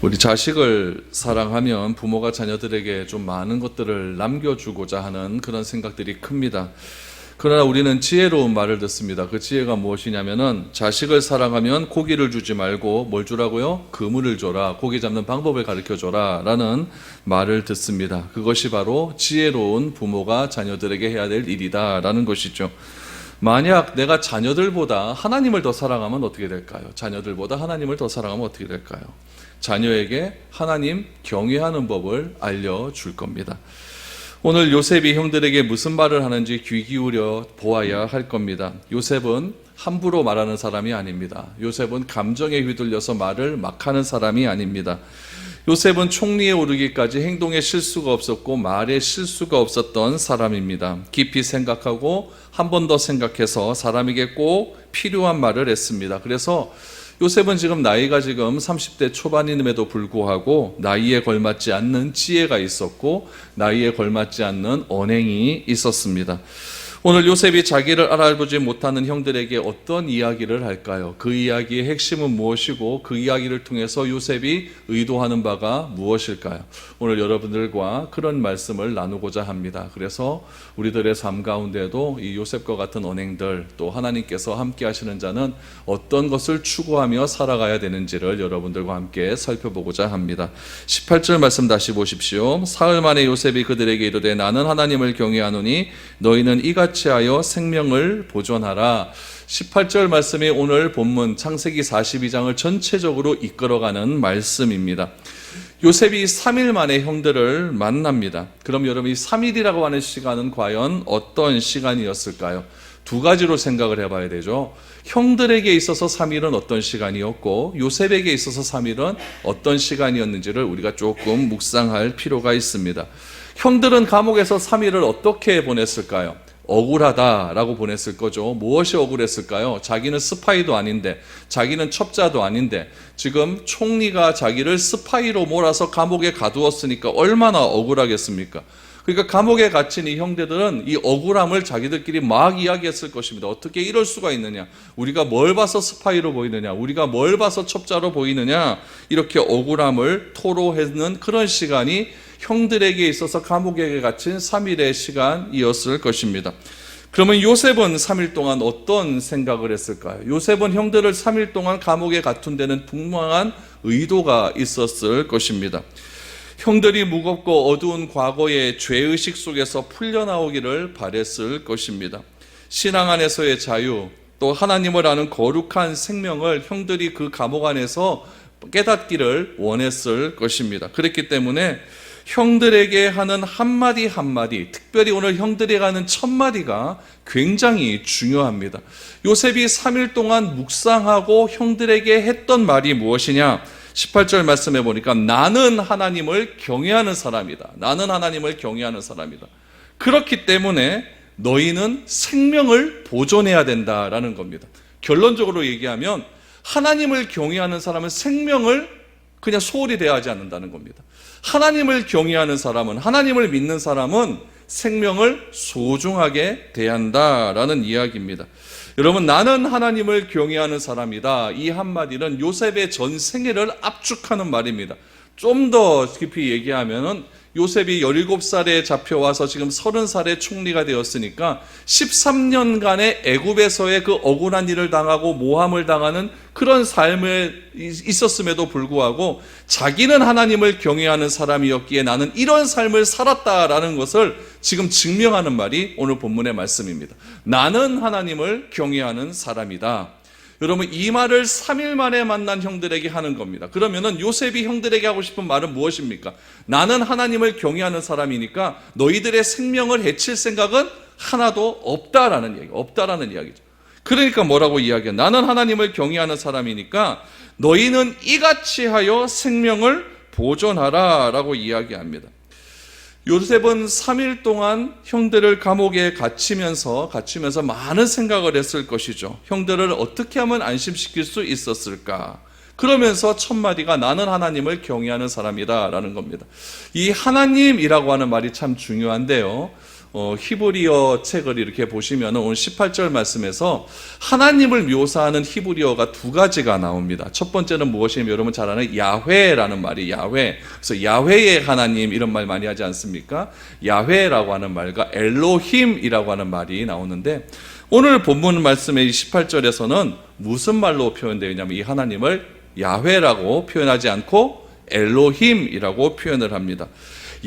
우리 자식을 사랑하면 부모가 자녀들에게 좀 많은 것들을 남겨주고자 하는 그런 생각들이 큽니다. 그러나 우리는 지혜로운 말을 듣습니다. 그 지혜가 무엇이냐면은 자식을 사랑하면 고기를 주지 말고 뭘 주라고요? 그물을 줘라. 고기 잡는 방법을 가르쳐 줘라 라는 말을 듣습니다. 그것이 바로 지혜로운 부모가 자녀들에게 해야 될 일이다 라는 것이죠. 만약 내가 자녀들보다 하나님을 더 사랑하면 어떻게 될까요? 자녀들보다 하나님을 더 사랑하면 어떻게 될까요? 자녀에게 하나님 경외하는 법을 알려줄 겁니다. 오늘 요셉이 형들에게 무슨 말을 하는지 귀 기울여 보아야 할 겁니다. 요셉은 함부로 말하는 사람이 아닙니다. 요셉은 감정에 휘둘려서 말을 막 하는 사람이 아닙니다. 요셉은 총리에 오르기까지 행동에 실수가 없었고 말에 실수가 없었던 사람입니다. 깊이 생각하고 한 번 더 생각해서 사람에게 꼭 필요한 말을 했습니다. 그래서 요셉은 지금 나이가 30대 초반임에도 불구하고 나이에 걸맞지 않는 지혜가 있었고 나이에 걸맞지 않는 언행이 있었습니다. 오늘 요셉이 자기를 알아보지 못하는 형들에게 어떤 이야기를 할까요? 그 이야기의 핵심은 무엇이고 그 이야기를 통해서 요셉이 의도하는 바가 무엇일까요? 오늘 여러분들과 그런 말씀을 나누고자 합니다. 그래서 우리들의 삶 가운데도 이 요셉과 같은 언행들, 또 하나님께서 함께 하시는 자는 어떤 것을 추구하며 살아가야 되는지를 여러분들과 함께 살펴보고자 합니다. 18절 말씀 다시 보십시오. 사흘 만에 요셉이 그들에게 이르되 나는 하나님을 경외하노니 너희는 이같이 하여 생명을 보존하라. 18절 말씀이 오늘 본문 창세기 42장을 전체적으로 이끌어가는 말씀입니다. 요셉이 3일 만에 형들을 만납니다. 그럼 여러분 이 3일이라고 하는 시간은 과연 어떤 시간이었을까요? 두 가지로 생각을 해봐야 되죠. 형들에게 있어서 3일은 어떤 시간이었고 요셉에게 있어서 3일은 어떤 시간이었는지를 우리가 조금 묵상할 필요가 있습니다. 형들은 감옥에서 3일을 어떻게 보냈을까요? 억울하다라고 보냈을 거죠. 무엇이 억울했을까요? 자기는 스파이도 아닌데, 자기는 첩자도 아닌데 지금 총리가 자기를 스파이로 몰아서 감옥에 가두었으니까 얼마나 억울하겠습니까? 그러니까 감옥에 갇힌 이 형제들은 이 억울함을 자기들끼리 막 이야기했을 것입니다. 어떻게 이럴 수가 있느냐? 우리가 뭘 봐서 스파이로 보이느냐? 우리가 뭘 봐서 첩자로 보이느냐? 이렇게 억울함을 토로하는 그런 시간이 형들에게 있어서 감옥에 갇힌 3일의 시간이었을 것입니다. 그러면 요셉은 3일 동안 어떤 생각을 했을까요? 요셉은 형들을 3일 동안 감옥에 가둔 데는 분명한 의도가 있었을 것입니다. 형들이 무겁고 어두운 과거의 죄의식 속에서 풀려나오기를 바랬을 것입니다. 신앙 안에서의 자유, 또 하나님을 아는 거룩한 생명을 형들이 그 감옥 안에서 깨닫기를 원했을 것입니다. 그렇기 때문에 형들에게 하는 한마디 한마디, 특별히 오늘 형들에게 하는 첫마디가 굉장히 중요합니다. 요셉이 3일 동안 묵상하고 형들에게 했던 말이 무엇이냐? 18절 말씀해 보니까 나는 하나님을 경외하는 사람이다. 나는 하나님을 경외하는 사람이다. 그렇기 때문에 너희는 생명을 보존해야 된다라는 겁니다. 결론적으로 얘기하면 하나님을 경외하는 사람은 생명을 그냥 소홀히 대하지 않는다는 겁니다. 하나님을 경외하는 사람은, 하나님을 믿는 사람은 생명을 소중하게 대한다라는 이야기입니다. 여러분, 나는 하나님을 경외하는 사람이다. 이 한마디는 요셉의 전 생애를 압축하는 말입니다. 좀 더 깊이 얘기하면은 요셉이 17살에 잡혀와서 지금 30살에 총리가 되었으니까 13년간의 애굽에서의 그 억울한 일을 당하고 모함을 당하는 그런 삶에 있었음에도 불구하고 자기는 하나님을 경외하는 사람이었기에 나는 이런 삶을 살았다라는 것을 지금 증명하는 말이 오늘 본문의 말씀입니다. 나는 하나님을 경외하는 사람이다. 여러분, 이 말을 3일 만에 만난 형들에게 하는 겁니다. 그러면은 요셉이 형들에게 하고 싶은 말은 무엇입니까? 나는 하나님을 경외하는 사람이니까 너희들의 생명을 해칠 생각은 하나도 없다라는 얘기, 없다라는 이야기죠. 그러니까 뭐라고 이야기해요? 나는 하나님을 경외하는 사람이니까 너희는 이같이 하여 생명을 보존하라 라고 이야기합니다. 요셉은 3일 동안 형들을 감옥에 갇히면서 많은 생각을 했을 것이죠. 형들을 어떻게 하면 안심시킬 수 있었을까? 그러면서 첫 마디가 나는 하나님을 경외하는 사람이다 라는 겁니다. 이 하나님이라고 하는 말이 참 중요한데요. 히브리어 책을 이렇게 보시면 오늘 18절 말씀에서 하나님을 묘사하는 히브리어가 두 가지가 나옵니다. 첫 번째는 무엇이냐면 여러분 잘 아는 야훼라는 말이 야훼. 그래서 야훼의 하나님 이런 말 많이 하지 않습니까? 야훼라고 하는 말과 엘로힘이라고 하는 말이 나오는데 오늘 본문 말씀의 18절에서는 무슨 말로 표현되어 있냐면 이 하나님을 야훼라고 표현하지 않고 엘로힘이라고 표현을 합니다.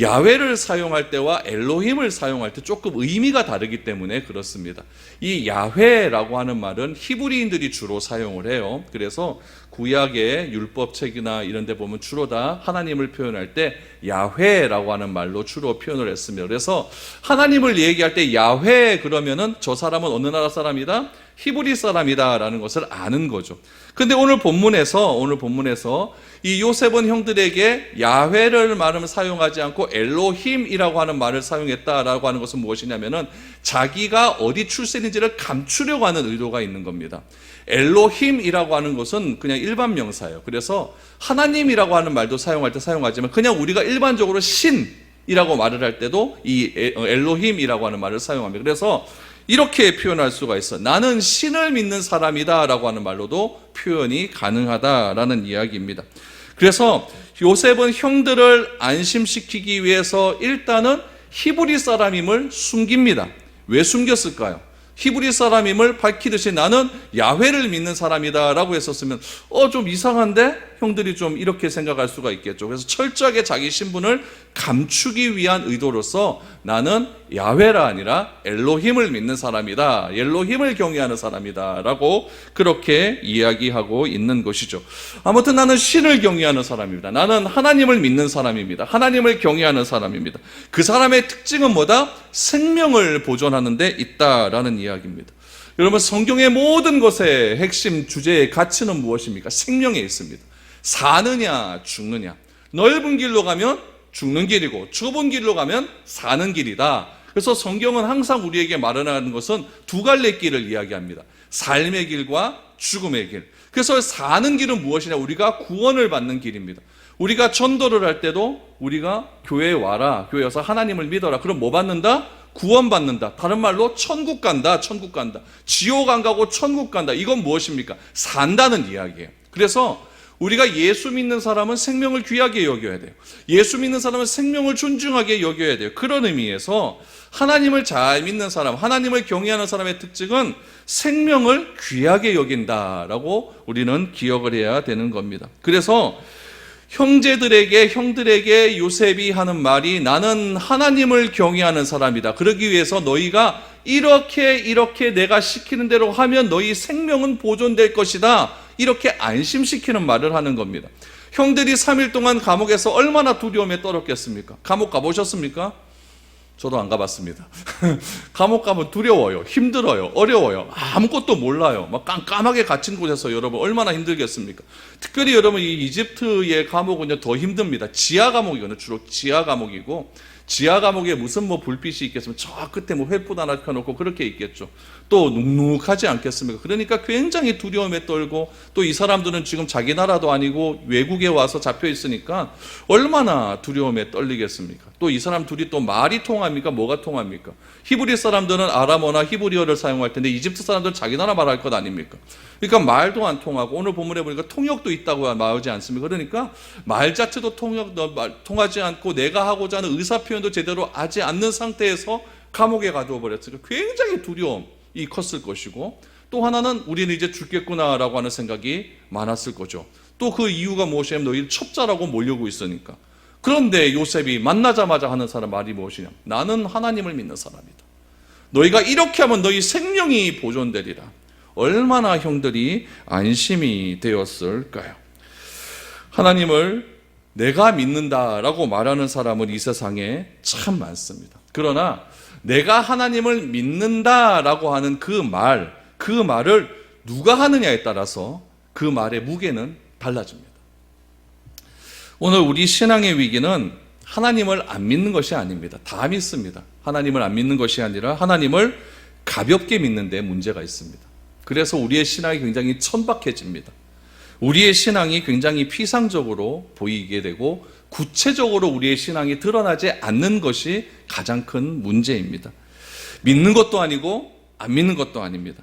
야훼를 사용할 때와 엘로힘을 사용할 때 조금 의미가 다르기 때문에 그렇습니다. 이 야훼라고 하는 말은 히브리인들이 주로 사용을 해요. 그래서 구약의 율법책이나 이런 데 보면 주로 다 하나님을 표현할 때 야훼라고 하는 말로 주로 표현을 했습니다. 그래서 하나님을 얘기할 때 야훼 그러면은 저 사람은 어느 나라 사람이다? 히브리 사람이다라는 것을 아는 거죠. 근데 오늘 본문에서 이 요셉은 형들에게 야훼를 말을 사용하지 않고 엘로힘이라고 하는 말을 사용했다라고 하는 것은 무엇이냐면은 자기가 어디 출신인지를 감추려고 하는 의도가 있는 겁니다. 엘로힘이라고 하는 것은 그냥 일반 명사예요. 그래서 하나님이라고 하는 말도 사용할 때 사용하지만 그냥 우리가 일반적으로 신이라고 말을 할 때도 이 엘로힘이라고 하는 말을 사용합니다. 그래서 이렇게 표현할 수가 있어. 나는 신을 믿는 사람이다 라고 하는 말로도 표현이 가능하다라는 이야기입니다. 그래서 요셉은 형들을 안심시키기 위해서 일단은 히브리 사람임을 숨깁니다. 왜 숨겼을까요? 히브리 사람임을 밝히듯이 나는 야훼를 믿는 사람이다 라고 했었으면 좀 이상한데? 형들이 좀 이렇게 생각할 수가 있겠죠. 그래서 철저하게 자기 신분을 감추기 위한 의도로서 나는 야훼가 아니라 엘로힘을 믿는 사람이다, 엘로힘을 경외하는 사람이다 라고 그렇게 이야기하고 있는 것이죠. 아무튼 나는 신을 경외하는 사람입니다. 나는 하나님을 믿는 사람입니다. 하나님을 경외하는 사람입니다. 그 사람의 특징은 뭐다? 생명을 보존하는 데 있다라는 이야기입니다. 여러분 성경의 모든 것의 핵심 주제의 가치는 무엇입니까? 생명에 있습니다. 사느냐 죽느냐. 넓은 길로 가면 죽는 길이고 좁은 길로 가면 사는 길이다. 그래서 성경은 항상 우리에게 말하는 것은 두 갈래 길을 이야기합니다. 삶의 길과 죽음의 길. 그래서 사는 길은 무엇이냐? 우리가 구원을 받는 길입니다. 우리가 전도를 할 때도 우리가 교회에 와라, 교회에 와서 하나님을 믿어라. 그럼 뭐 받는다? 구원 받는다. 다른 말로 천국 간다, 천국 간다. 지옥 안 가고 천국 간다. 이건 무엇입니까? 산다는 이야기예요. 그래서 우리가 예수 믿는 사람은 생명을 귀하게 여겨야 돼요. 예수 믿는 사람은 생명을 존중하게 여겨야 돼요. 그런 의미에서 하나님을 잘 믿는 사람, 하나님을 경외하는 사람의 특징은 생명을 귀하게 여긴다라고 우리는 기억을 해야 되는 겁니다. 그래서 형들에게 요셉이 하는 말이 나는 하나님을 경외하는 사람이다. 그러기 위해서 너희가 이렇게 내가 시키는 대로 하면 너희 생명은 보존될 것이다. 이렇게 안심시키는 말을 하는 겁니다. 형들이 3일 동안 감옥에서 얼마나 두려움에 떨었겠습니까? 감옥 가보셨습니까? 저도 안 가봤습니다. 감옥 가면 두려워요, 힘들어요, 어려워요, 아무것도 몰라요. 막 깜깜하게 갇힌 곳에서 여러분 얼마나 힘들겠습니까? 특별히 여러분 이 이집트의 감옥은요 더 힘듭니다. 지하 감옥이거든요. 주로 지하 감옥이고 지하 감옥에 무슨 불빛이 있겠습니까? 저 끝에 횃불 하나 켜놓고 그렇게 있겠죠. 또 눅눅하지 않겠습니까? 그러니까 굉장히 두려움에 떨고 또 이 사람들은 지금 자기 나라도 아니고 외국에 와서 잡혀 있으니까 얼마나 두려움에 떨리겠습니까? 또 이 사람 둘이 또 말이 통합니까? 뭐가 통합니까? 히브리 사람들은 아람어나 히브리어를 사용할 텐데 이집트 사람들은 자기 나라 말할 것 아닙니까? 그러니까 말도 안 통하고 오늘 본문에 보니까 통역도 있다고 나오지 않습니까? 그러니까 말 자체도 통하지 않고 내가 하고자 하는 의사표현도 제대로 하지 않는 상태에서 감옥에 가두어 버렸으니까 굉장히 두려움이 컸을 것이고 또 하나는 우리는 이제 죽겠구나라고 하는 생각이 많았을 거죠. 또 그 이유가 무엇이냐면 너희를 첩자라고 몰려고 있으니까. 그런데 요셉이 만나자마자 하는 사람 말이 무엇이냐? 나는 하나님을 믿는 사람이다. 너희가 이렇게 하면 너희 생명이 보존되리라. 얼마나 형들이 안심이 되었을까요? 하나님을 내가 믿는다라고 말하는 사람은 이 세상에 참 많습니다. 그러나 내가 하나님을 믿는다라고 하는 그 말을 누가 하느냐에 따라서 그 말의 무게는 달라집니다. 오늘 우리 신앙의 위기는 하나님을 안 믿는 것이 아닙니다. 다 믿습니다. 하나님을 안 믿는 것이 아니라 하나님을 가볍게 믿는 데 문제가 있습니다. 그래서 우리의 신앙이 굉장히 천박해집니다. 우리의 신앙이 굉장히 피상적으로 보이게 되고 구체적으로 우리의 신앙이 드러나지 않는 것이 가장 큰 문제입니다. 믿는 것도 아니고 안 믿는 것도 아닙니다.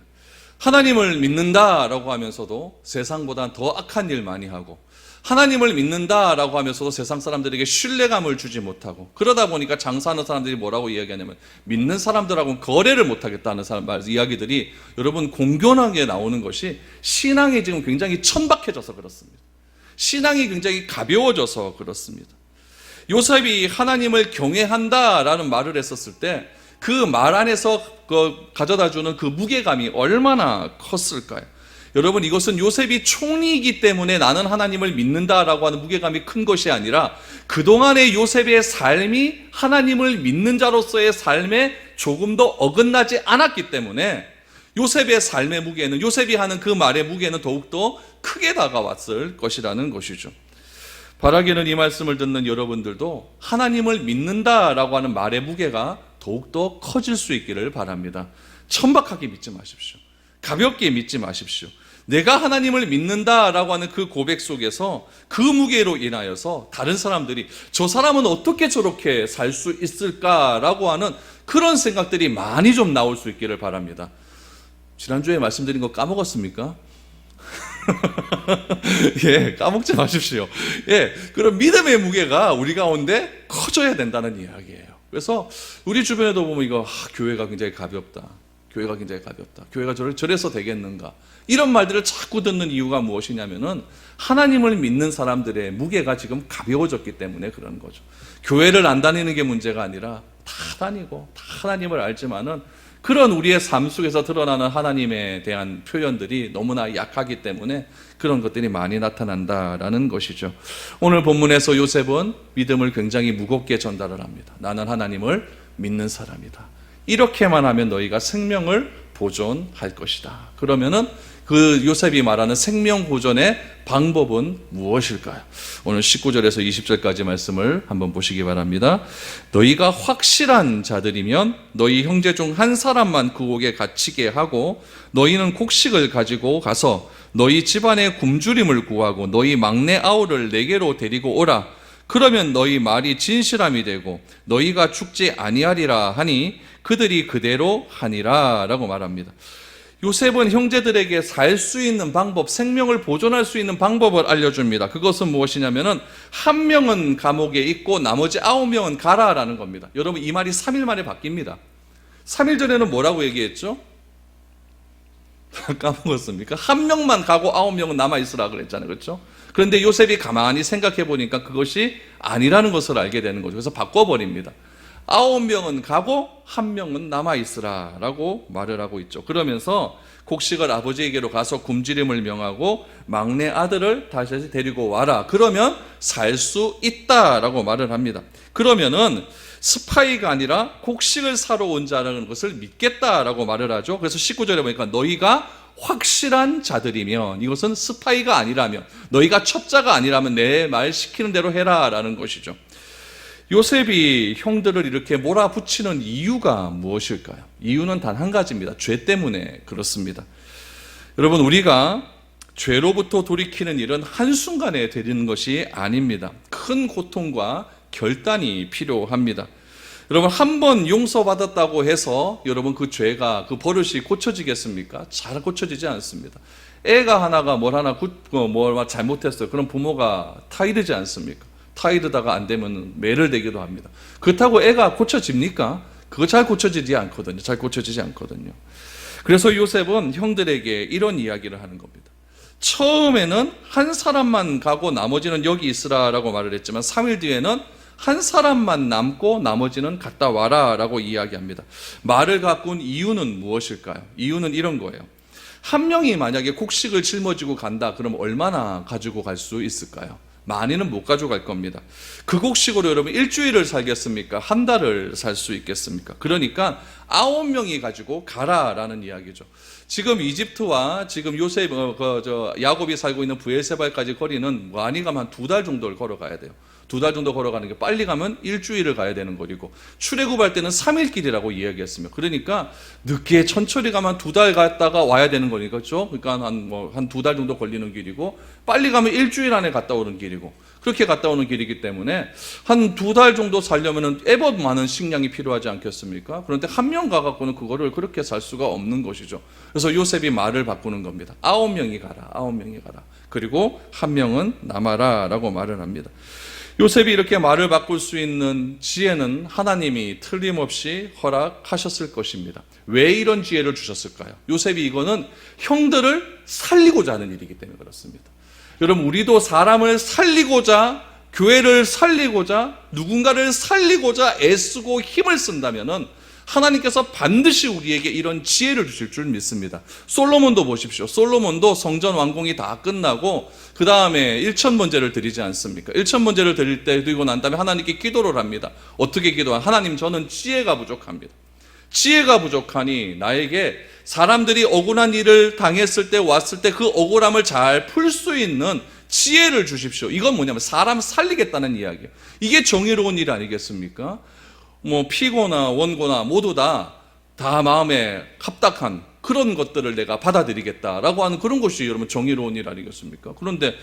하나님을 믿는다라고 하면서도 세상보다 더 악한 일 많이 하고, 하나님을 믿는다라고 하면서도 세상 사람들에게 신뢰감을 주지 못하고, 그러다 보니까 장사하는 사람들이 뭐라고 이야기하냐면 믿는 사람들하고는 거래를 못하겠다는 이야기들이 여러분 공견하게 나오는 것이 신앙이 지금 굉장히 천박해져서 그렇습니다. 신앙이 굉장히 가벼워져서 그렇습니다. 요셉이 하나님을 경외한다라는 말을 했었을 때 그 말 안에서 가져다주는 그 무게감이 얼마나 컸을까요? 여러분, 이것은 요셉이 총리이기 때문에 나는 하나님을 믿는다라고 하는 무게감이 큰 것이 아니라 그동안의 요셉의 삶이 하나님을 믿는 자로서의 삶에 조금 더 어긋나지 않았기 때문에 요셉의 삶의 무게는, 요셉이 하는 그 말의 무게는 더욱더 크게 다가왔을 것이라는 것이죠. 바라기는 이 말씀을 듣는 여러분들도 하나님을 믿는다라고 하는 말의 무게가 더욱더 커질 수 있기를 바랍니다. 천박하게 믿지 마십시오. 가볍게 믿지 마십시오. 내가 하나님을 믿는다라고 하는 그 고백 속에서 그 무게로 인하여서 다른 사람들이 저 사람은 어떻게 저렇게 살 수 있을까라고 하는 그런 생각들이 많이 좀 나올 수 있기를 바랍니다. 지난주에 말씀드린 거 까먹었습니까? 예, 까먹지 마십시오. 예, 그런 믿음의 무게가 우리 가운데 커져야 된다는 이야기예요. 그래서 우리 주변에도 보면 이거 교회가 굉장히 가볍다. 교회가 굉장히 가볍다. 교회가 저래서 되겠는가? 이런 말들을 자꾸 듣는 이유가 무엇이냐면은 하나님을 믿는 사람들의 무게가 지금 가벼워졌기 때문에 그런 거죠. 교회를 안 다니는 게 문제가 아니라 다 다니고 다 하나님을 알지만은 그런 우리의 삶 속에서 드러나는 하나님에 대한 표현들이 너무나 약하기 때문에 그런 것들이 많이 나타난다라는 것이죠. 오늘 본문에서 요셉은 믿음을 굉장히 무겁게 전달을 합니다. 나는 하나님을 믿는 사람이다. 이렇게만 하면 너희가 생명을 보존할 것이다. 그러면은 그 요셉이 말하는 생명 보존의 방법은 무엇일까요? 오늘 19절에서 20절까지 말씀을 한번 보시기 바랍니다. 너희가 확실한 자들이면 너희 형제 중 한 사람만 그 옥에 갇히게 하고 너희는 곡식을 가지고 가서 너희 집안의 굶주림을 구하고 너희 막내 아우를 내게로 데리고 오라. 그러면 너희 말이 진실함이 되고 너희가 죽지 아니하리라 하니 그들이 그대로 하니라 라고 말합니다. 요셉은 형제들에게 살 수 있는 방법, 생명을 보존할 수 있는 방법을 알려줍니다. 그것은 무엇이냐면은 한 명은 감옥에 있고 나머지 9명은 가라라는 겁니다. 여러분, 이 말이 3일 만에 바뀝니다. 3일 전에는 뭐라고 얘기했죠? 까먹었습니까? 한 명만 가고 9명은 남아있으라 그랬잖아요. 그렇죠? 그런데 요셉이 가만히 생각해 보니까 그것이 아니라는 것을 알게 되는 거죠. 그래서 바꿔버립니다. 9명은 가고 1명은 남아있으라 라고 말을 하고 있죠. 그러면서 곡식을 아버지에게로 가서 굶주림을 명하고 막내 아들을 다시 데리고 와라. 그러면 살 수 있다라고 말을 합니다. 그러면은 스파이가 아니라 곡식을 사러 온 자라는 것을 믿겠다라고 말을 하죠. 그래서 19절에 보니까 너희가 확실한 자들이면, 이것은 스파이가 아니라면, 너희가 첩자가 아니라면 내 말 시키는 대로 해라 라는 것이죠. 요셉이 형들을 이렇게 몰아붙이는 이유가 무엇일까요? 이유는 단 한 가지입니다. 죄 때문에 그렇습니다. 여러분, 우리가 죄로부터 돌이키는 일은 한순간에 되는 것이 아닙니다. 큰 고통과 결단이 필요합니다. 여러분, 한 번 용서받았다고 해서 여러분 그 죄가, 그 버릇이 고쳐지겠습니까? 잘 고쳐지지 않습니다. 애가 하나가 뭘 잘못했어요. 그럼 부모가 타이르지 않습니까? 타이르다가 안 되면 매를 대기도 합니다. 그렇다고 애가 고쳐집니까? 그거 잘 고쳐지지 않거든요. 그래서 요셉은 형들에게 이런 이야기를 하는 겁니다. 처음에는 한 사람만 가고 나머지는 여기 있으라라고 말을 했지만 3일 뒤에는 한 사람만 남고 나머지는 갔다 와라 라고 이야기합니다. 말을 바꾼 이유는 무엇일까요? 이유는 이런 거예요. 한 명이 만약에 곡식을 짊어지고 간다 그럼 얼마나 가지고 갈 수 있을까요? 많이는 못 가져갈 겁니다. 그 곡식으로 여러분 일주일을 살겠습니까? 한 달을 살 수 있겠습니까? 그러니까 9명이 가지고 가라라는 이야기죠. 지금 이집트와 지금 요셉, 야곱이 살고 있는 브엘세바까지 거리는 많이 가면 한 2달 정도를 걸어가야 돼요. 2달 정도 걸어가는 게, 빨리 가면 일주일을 가야 되는 거리고, 출애굽할 때는 3일 길이라고 이야기했습니다. 그러니까 늦게 천천히 가면 2달 갔다가 와야 되는 거니까, 그렇죠? 그러니까 한 2달 정도 걸리는 길이고, 빨리 가면 일주일 안에 갔다 오는 길이고, 그렇게 갔다 오는 길이기 때문에 한 2달 정도 살려면은 애법 많은 식량이 필요하지 않겠습니까? 그런데 한 명 가갖고는 그거를 그렇게 살 수가 없는 것이죠. 그래서 요셉이 말을 바꾸는 겁니다. 9명이 가라, 9명이 가라. 그리고 1명은 남아라 라고 말을 합니다. 요셉이 이렇게 말을 바꿀 수 있는 지혜는 하나님이 틀림없이 허락하셨을 것입니다. 왜 이런 지혜를 주셨을까요? 요셉이 이거는 형들을 살리고자 하는 일이기 때문에 그렇습니다. 여러분, 우리도 사람을 살리고자, 교회를 살리고자, 누군가를 살리고자 애쓰고 힘을 쓴다면은 하나님께서 반드시 우리에게 이런 지혜를 주실 줄 믿습니다. 솔로몬도 보십시오. 솔로몬도 성전 완공이 다 끝나고 그 다음에 1천번제를 드리지 않습니까? 1천번제를 드릴 때 드리고 난 다음에 하나님께 기도를 합니다. 어떻게 기도하냐? 하나님, 저는 지혜가 부족합니다. 지혜가 부족하니 나에게 사람들이 억울한 일을 당했을 때 왔을 때 그 억울함을 잘 풀 수 있는 지혜를 주십시오. 이건 뭐냐면 사람 살리겠다는 이야기예요. 이게 정의로운 일 아니겠습니까? 뭐 피고나 원고나 모두 다 마음에 합당한 그런 것들을 내가 받아들이겠다라고 하는 그런 것이 여러분 정의로운 일 아니겠습니까? 그런데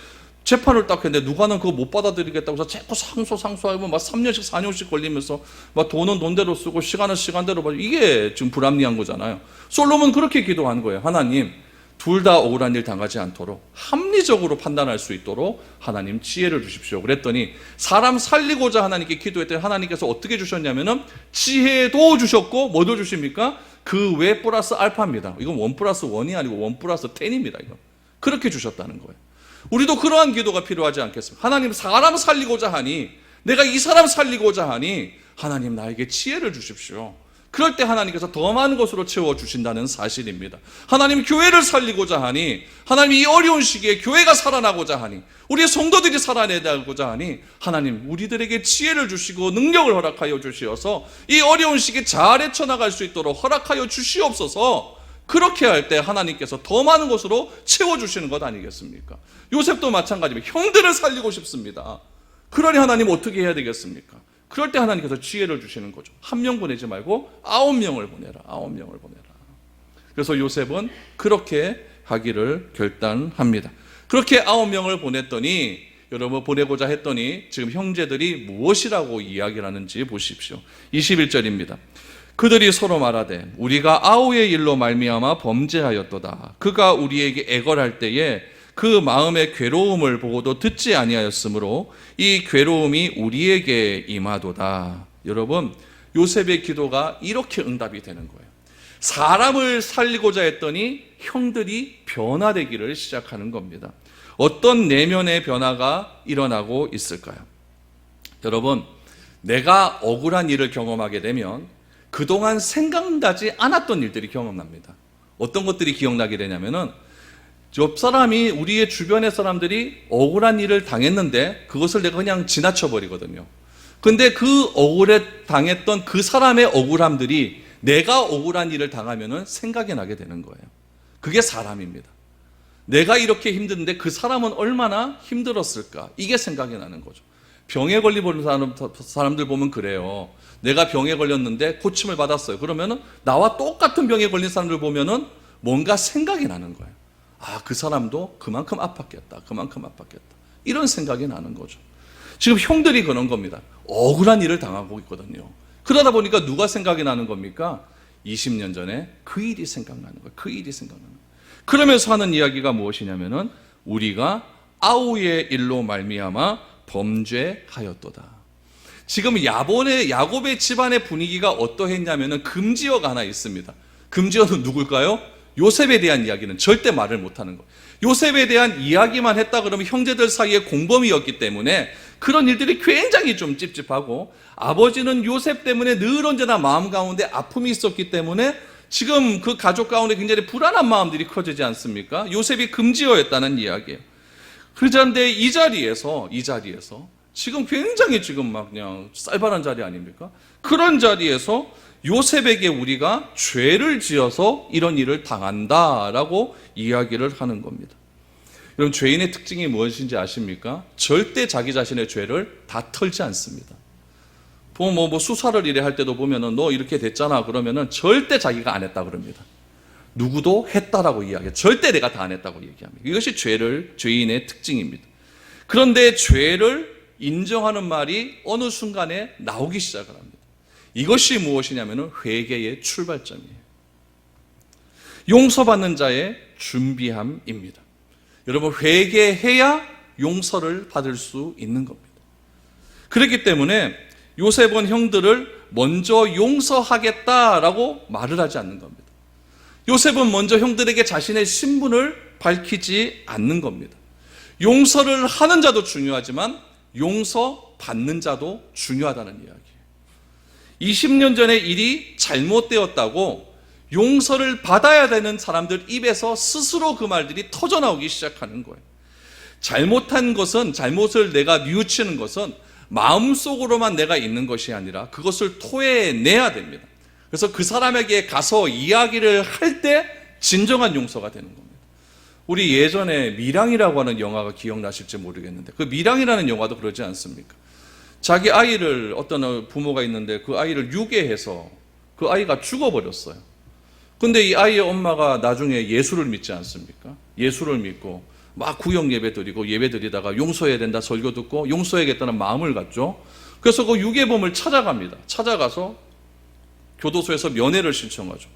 재판을 딱 했는데 누가는 그거 못 받아들이겠다고 해서 자꾸 상소하고 막 3년씩 4년씩 걸리면서 막 돈은 돈대로 쓰고 시간은 시간대로 받고, 이게 지금 불합리한 거잖아요. 솔로몬은 그렇게 기도한 거예요. 하나님, 둘 다 억울한 일 당하지 않도록 합리적으로 판단할 수 있도록 하나님 지혜를 주십시오. 그랬더니 사람 살리고자 하나님께 기도했더니 하나님께서 어떻게 주셨냐면은 지혜도 주셨고 뭐도 주십니까? 그 외 플러스 알파입니다. 이건 1 플러스 1이 아니고 1 플러스 10입니다. 이거 그렇게 주셨다는 거예요. 우리도 그러한 기도가 필요하지 않겠습니까? 하나님, 사람 살리고자 하니, 내가 이 사람 살리고자 하니 하나님 나에게 지혜를 주십시오. 그럴 때 하나님께서 더 많은 것으로 채워주신다는 사실입니다. 하나님, 교회를 살리고자 하니, 하나님 이 어려운 시기에 교회가 살아나고자 하니, 우리 성도들이 살아내고자 하니 하나님 우리들에게 지혜를 주시고 능력을 허락하여 주시어서 이 어려운 시기에 잘 헤쳐나갈 수 있도록 허락하여 주시옵소서. 그렇게 할 때 하나님께서 더 많은 것으로 채워주시는 것 아니겠습니까? 요셉도 마찬가지입니다. 형들을 살리고 싶습니다. 그러니 하나님 어떻게 해야 되겠습니까? 그럴 때 하나님께서 지혜를 주시는 거죠. 1명 보내지 말고 9명을 보내라. 9명을 보내라. 그래서 요셉은 그렇게 하기를 결단합니다. 그렇게 9명을 보냈더니, 여러분 보내고자 했더니 지금 형제들이 무엇이라고 이야기를 하는지 보십시오. 21절입니다. 그들이 서로 말하되 우리가 아우의 일로 말미암아 범죄하였도다. 그가 우리에게 애걸할 때에 그 마음의 괴로움을 보고도 듣지 아니하였으므로 이 괴로움이 우리에게 임하도다. 여러분, 요셉의 기도가 이렇게 응답이 되는 거예요. 사람을 살리고자 했더니 형들이 변화되기를 시작하는 겁니다. 어떤 내면의 변화가 일어나고 있을까요? 여러분, 내가 억울한 일을 경험하게 되면 그동안 생각나지 않았던 일들이 경험납니다. 어떤 것들이 기억나게 되냐면은, 옆 사람이, 우리의 주변의 사람들이 억울한 일을 당했는데 그것을 내가 그냥 지나쳐 버리거든요. 근데 그 억울해 당했던 그 사람의 억울함들이 내가 억울한 일을 당하면은 생각이 나게 되는 거예요. 그게 사람입니다. 내가 이렇게 힘든데 그 사람은 얼마나 힘들었을까? 이게 생각이 나는 거죠. 병에 걸린 사람들 보면 그래요. 내가 병에 걸렸는데 고침을 받았어요. 그러면은 나와 똑같은 병에 걸린 사람들 보면은 뭔가 생각이 나는 거예요. 아, 그 사람도 그만큼 아팠겠다. 그만큼 아팠겠다. 이런 생각이 나는 거죠. 지금 형들이 그런 겁니다. 억울한 일을 당하고 있거든요. 그러다 보니까 누가 생각이 나는 겁니까? 20년 전에 그 일이 생각나는 거예요. 그 일이 생각나는 거예요. 그러면서 하는 이야기가 무엇이냐면은 우리가 아우의 일로 말미암아 범죄하였도다. 지금 야곱의 집안의 분위기가 어떠했냐면은 금지어가 하나 있습니다. 금지어는 누굴까요? 요셉에 대한 이야기는 절대 말을 못하는 거예요. 요셉에 대한 이야기만 했다 그러면 형제들 사이에 공범이었기 때문에 그런 일들이 굉장히 좀 찝찝하고, 아버지는 요셉 때문에 늘 언제나 마음 가운데 아픔이 있었기 때문에 지금 그 가족 가운데 굉장히 불안한 마음들이 커지지 않습니까? 요셉이 금지어였다는 이야기예요. 그런데 이 자리에서 지금 굉장히 지금 막 그냥 쌀바란 자리 아닙니까? 그런 자리에서 요셉에게 우리가 죄를 지어서 이런 일을 당한다라고 이야기를 하는 겁니다. 여러분, 죄인의 특징이 무엇인지 아십니까? 절대 자기 자신의 죄를 다 털지 않습니다. 뭐 수사를 이래 할 때도 보면은 너 이렇게 됐잖아 그러면은 절대 자기가 안 했다 그럽니다. 누구도 했다라고 이야기해요. 절대 내가 다 안 했다고 얘기합니다. 이것이 죄인의 특징입니다. 그런데 죄를 인정하는 말이 어느 순간에 나오기 시작을 합니다. 이것이 무엇이냐면 회개의 출발점이에요. 용서받는 자의 준비함입니다. 여러분, 회개해야 용서를 받을 수 있는 겁니다. 그렇기 때문에 요셉은 형들을 먼저 용서하겠다라고 말을 하지 않는 겁니다. 요셉은 먼저 형들에게 자신의 신분을 밝히지 않는 겁니다. 용서를 하는 자도 중요하지만 용서받는 자도 중요하다는 이야기예요. 20년 전에 일이 잘못되었다고 용서를 받아야 되는 사람들 입에서 스스로 그 말들이 터져나오기 시작하는 거예요. 잘못한 것은, 잘못을 내가 뉘우치는 것은 마음속으로만 내가 있는 것이 아니라 그것을 토해내야 됩니다. 그래서 그 사람에게 가서 이야기를 할 때 진정한 용서가 되는 겁니다. 우리 예전에 미량이라고 하는 영화가 기억나실지 모르겠는데, 그 미량이라는 영화도 그러지 않습니까? 자기 아이를, 어떤 부모가 있는데 그 아이를 유괴해서 그 아이가 죽어버렸어요. 근데 이 아이의 엄마가 나중에 예수를 믿지 않습니까? 예수를 믿고 막 구역 예배 드리고 예배 드리다가 용서해야 된다 설교 듣고 용서해야겠다는 마음을 갖죠. 그래서 그 유괴범을 찾아갑니다. 찾아가서 교도소에서 면회를 신청하죠.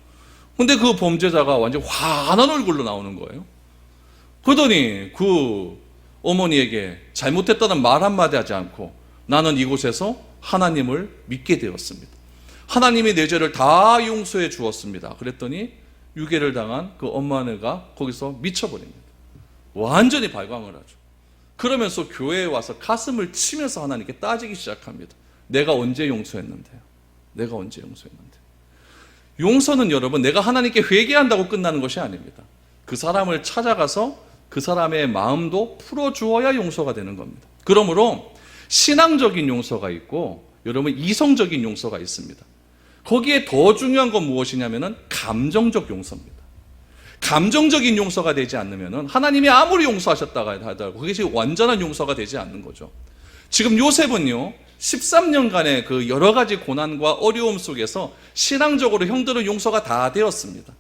근데 그 범죄자가 완전 환한 얼굴로 나오는 거예요. 그러더니 그 어머니에게 잘못했다는 말 한마디 하지 않고 나는 이곳에서 하나님을 믿게 되었습니다. 하나님이 내 죄를 다 용서해 주었습니다. 그랬더니 유괴를 당한 그 엄마가 거기서 미쳐버립니다. 완전히 발광을 하죠. 그러면서 교회에 와서 가슴을 치면서 하나님께 따지기 시작합니다. 내가 언제 용서했는데요? 내가 언제 용서했는데요? 용서는 여러분, 내가 하나님께 회개한다고 끝나는 것이 아닙니다. 그 사람을 찾아가서 그 사람의 마음도 풀어주어야 용서가 되는 겁니다. 그러므로 신앙적인 용서가 있고 여러분 이성적인 용서가 있습니다. 거기에 더 중요한 건 무엇이냐면은 감정적 용서입니다. 감정적인 용서가 되지 않으면은 하나님이 아무리 용서하셨다가 하더라도 그것이 완전한 용서가 되지 않는 거죠. 지금 요셉은요 13년간의 그 여러 가지 고난과 어려움 속에서 신앙적으로 형들은 용서가 다 되었습니다.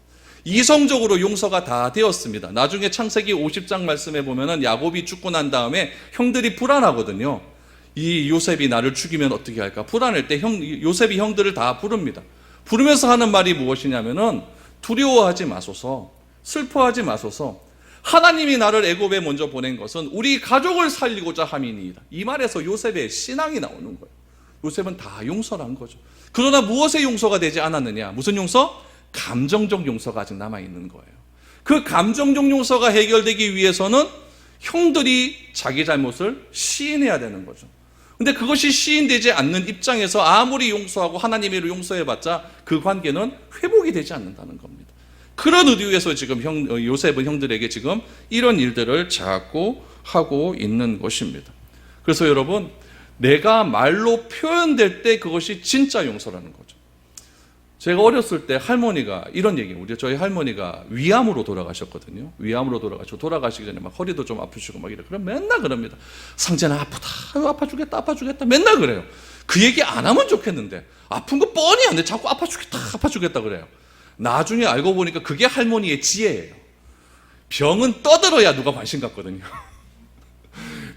이성적으로 용서가 다 되었습니다. 나중에 창세기 50장 말씀에 보면은 야곱이 죽고 난 다음에 형들이 불안하거든요. 이 요셉이 나를 죽이면 어떻게 할까? 불안할 때 요셉이 형들을 다 부릅니다. 부르면서 하는 말이 무엇이냐면은 두려워하지 마소서, 슬퍼하지 마소서. 하나님이 나를 애굽에 먼저 보낸 것은 우리 가족을 살리고자 함이니이다. 이 말에서 요셉의 신앙이 나오는 거예요. 요셉은 다 용서를 한 거죠. 그러나 무엇의 용서가 되지 않았느냐? 무슨 용서? 감정적 용서가 아직 남아있는 거예요. 그 감정적 용서가 해결되기 위해서는 형들이 자기 잘못을 시인해야 되는 거죠. 근데 그것이 시인되지 않는 입장에서 아무리 용서하고 하나님이 용서해봤자 그 관계는 회복이 되지 않는다는 겁니다. 그런 의도에서 지금 요셉은 형들에게 지금 이런 일들을 자꾸 하고 있는 것입니다. 그래서 여러분, 내가 말로 표현될 때 그것이 진짜 용서라는 거죠. 제가 어렸을 때 할머니가 이런 얘기예요. 저희 할머니가 위암으로 돌아가셨거든요. 위암으로 돌아가시기 전에 막 허리도 좀 아프시고 막 이래. 그럼 맨날 그럽니다. 상재는 아프다. 아파 죽겠다. 아파 죽겠다. 맨날 그래요. 그 얘기 안 하면 좋겠는데 아픈 거 뻔히 안 돼. 자꾸 아파 죽겠다. 아파 죽겠다 그래요. 나중에 알고 보니까 그게 할머니의 지혜예요. 병은 떠들어야 누가 관심 갖거든요.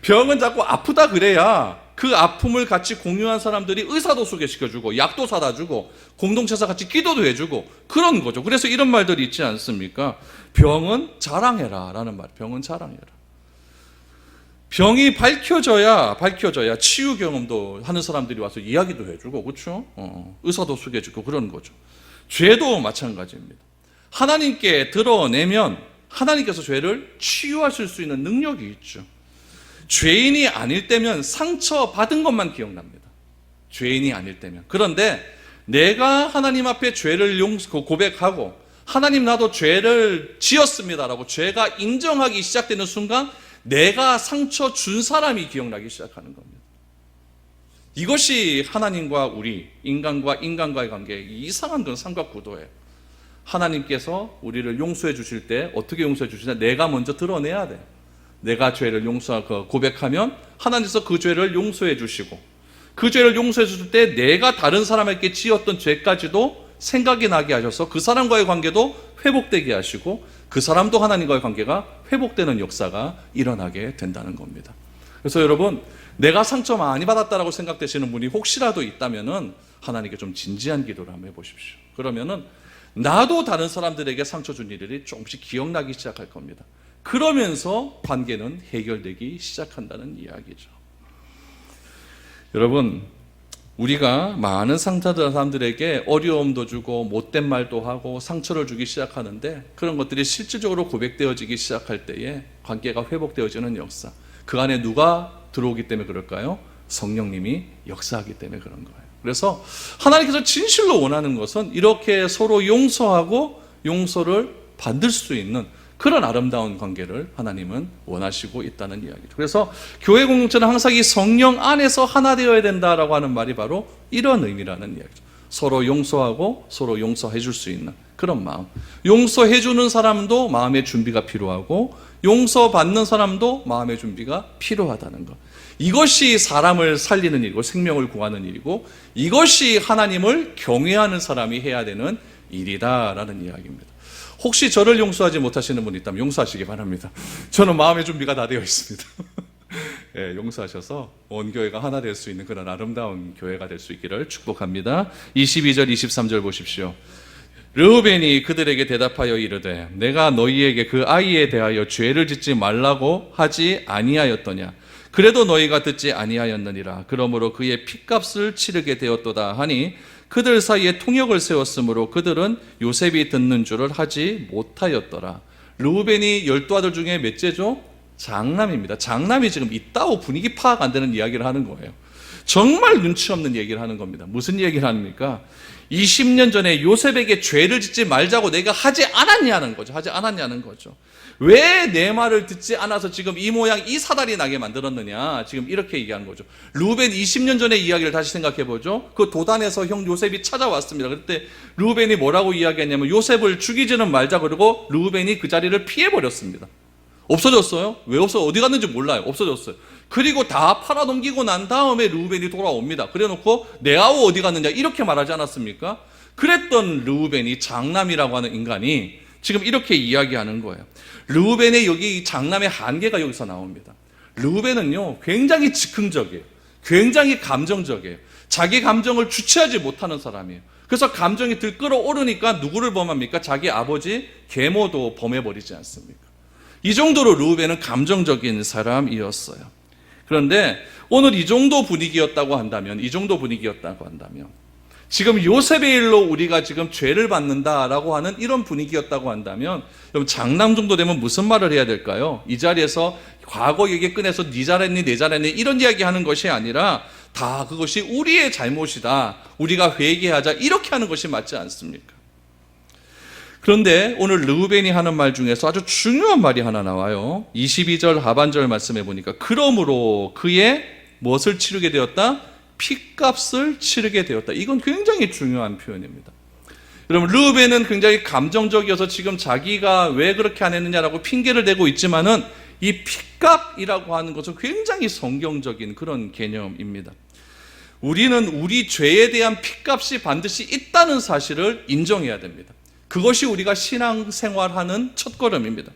병은 자꾸 아프다 그래야 그 아픔을 같이 공유한 사람들이 의사도 소개시켜주고 약도 사다 주고 공동체에서 같이 기도도 해주고 그런 거죠. 그래서 이런 말들이 있지 않습니까? 병은 자랑해라 라는 말. 병은 자랑해라. 병이 밝혀져야 치유 경험도 하는 사람들이 와서 이야기도 해주고, 그렇죠? 의사도 소개해주고 그런 거죠. 죄도 마찬가지입니다. 하나님께 드러내면 하나님께서 죄를 치유하실 수 있는 능력이 있죠. 죄인이 아닐 때면 상처받은 것만 기억납니다. 죄인이 아닐 때면. 그런데 내가 하나님 앞에 죄를 고백하고 하나님 나도 죄를 지었습니다라고 죄가 인정하기 시작되는 순간 내가 상처 준 사람이 기억나기 시작하는 겁니다. 이것이 하나님과 우리 인간과 인간과의 관계의 이상한 그런 삼각구도예요. 하나님께서 우리를 용서해 주실 때 어떻게 용서해 주시냐? 내가 먼저 드러내야 돼요. 내가 죄를 고백하면 하나님께서 그 죄를 용서해 주시고 그 죄를 용서해 주실 때 내가 다른 사람에게 지었던 죄까지도 생각이 나게 하셔서 그 사람과의 관계도 회복되게 하시고 그 사람도 하나님과의 관계가 회복되는 역사가 일어나게 된다는 겁니다. 그래서 여러분, 내가 상처 많이 받았다라고 생각되시는 분이 혹시라도 있다면은 하나님께 좀 진지한 기도를 한번 해보십시오. 그러면은 나도 다른 사람들에게 상처 준 일들이 조금씩 기억나기 시작할 겁니다. 그러면서 관계는 해결되기 시작한다는 이야기죠. 여러분, 우리가 많은 사람들에게 어려움도 주고 못된 말도 하고 상처를 주기 시작하는데, 그런 것들이 실질적으로 고백되어지기 시작할 때에 관계가 회복되어지는 역사, 그 안에 누가 들어오기 때문에 그럴까요? 성령님이 역사하기 때문에 그런 거예요. 그래서 하나님께서 진실로 원하는 것은 이렇게 서로 용서하고 용서를 받을 수 있는 그런 아름다운 관계를 하나님은 원하시고 있다는 이야기죠. 그래서 교회 공동체는 항상 이 성령 안에서 하나 되어야 된다라고 하는 말이 바로 이런 의미라는 이야기죠. 서로 용서하고 서로 용서해 줄 수 있는 그런 마음. 용서해 주는 사람도 마음의 준비가 필요하고 용서받는 사람도 마음의 준비가 필요하다는 것. 이것이 사람을 살리는 일이고 생명을 구하는 일이고, 이것이 하나님을 경외하는 사람이 해야 되는 일이다라는 이야기입니다. 혹시 저를 용서하지 못하시는 분이 있다면 용서하시기 바랍니다. 저는 마음의 준비가 다 되어 있습니다. 네, 용서하셔서 온 교회가 하나 될 수 있는 그런 아름다운 교회가 될 수 있기를 축복합니다. 22절 23절 보십시오. 르우벤이 그들에게 대답하여 이르되 내가 너희에게 그 아이에 대하여 죄를 짓지 말라고 하지 아니하였더냐. 그래도 너희가 듣지 아니하였느니라. 그러므로 그의 핏값을 치르게 되었도다 하니 그들 사이에 통역을 세웠으므로 그들은 요셉이 듣는 줄을 하지 못하였더라. 르우벤이 12아들 중에 몇째죠? 장남입니다. 장남이 지금 이따오 분위기 파악 안 되는 이야기를 하는 거예요. 정말 눈치 없는 얘기를 하는 겁니다. 무슨 얘기를 합니까? 20년 전에 요셉에게 죄를 짓지 말자고 내가 하지 않았냐는 거죠. 하지 않았냐는 거죠. 왜 내 말을 듣지 않아서 지금 이 모양 이 사달이 나게 만들었느냐, 지금 이렇게 얘기하는 거죠. 르우벤 20년 전의 이야기를 다시 생각해 보죠. 그 도단에서 형 요셉이 찾아왔습니다. 그때 르우벤이 뭐라고 이야기했냐면 요셉을 죽이지는 말자 그러고 르우벤이 그 자리를 피해버렸습니다. 없어졌어요? 왜 어디 갔는지 몰라요. 없어졌어요. 그리고 다 팔아넘기고 난 다음에 르우벤이 돌아옵니다. 그래놓고 내 아우 어디 갔느냐 이렇게 말하지 않았습니까? 그랬던 르우벤이, 장남이라고 하는 인간이 지금 이렇게 이야기하는 거예요. 르우벤의 여기 장남의 한계가 여기서 나옵니다. 르우벤은요 굉장히 즉흥적이에요. 굉장히 감정적이에요. 자기 감정을 주체하지 못하는 사람이에요. 그래서 감정이 들끓어오르니까 누구를 범합니까? 자기 아버지 계모도 범해버리지 않습니까? 이 정도로 르우벤은 감정적인 사람이었어요. 그런데 오늘 이 정도 분위기였다고 한다면, 지금 요셉의 일로 우리가 지금 죄를 받는다라고 하는 이런 분위기였다고 한다면, 여러분 장남 정도 되면 무슨 말을 해야 될까요? 이 자리에서 과거 얘기 꺼내서 네 잘했니 내 잘했니 이런 이야기 하는 것이 아니라 다 그것이 우리의 잘못이다, 우리가 회개하자, 이렇게 하는 것이 맞지 않습니까? 그런데 오늘 르우벤이 하는 말 중에서 아주 중요한 말이 하나 나와요. 22절 하반절 말씀해 보니까 그러므로 그의 무엇을 치르게 되었다? 핏값을 치르게 되었다. 이건 굉장히 중요한 표현입니다. 여러분, 르우벤은 굉장히 감정적이어서 지금 자기가 왜 그렇게 안 했느냐라고 핑계를 대고 있지만은 이 핏값이라고 하는 것은 굉장히 성경적인 그런 개념입니다. 우리는 우리 죄에 대한 핏값이 반드시 있다는 사실을 인정해야 됩니다. 그것이 우리가 신앙생활하는 첫걸음입니다.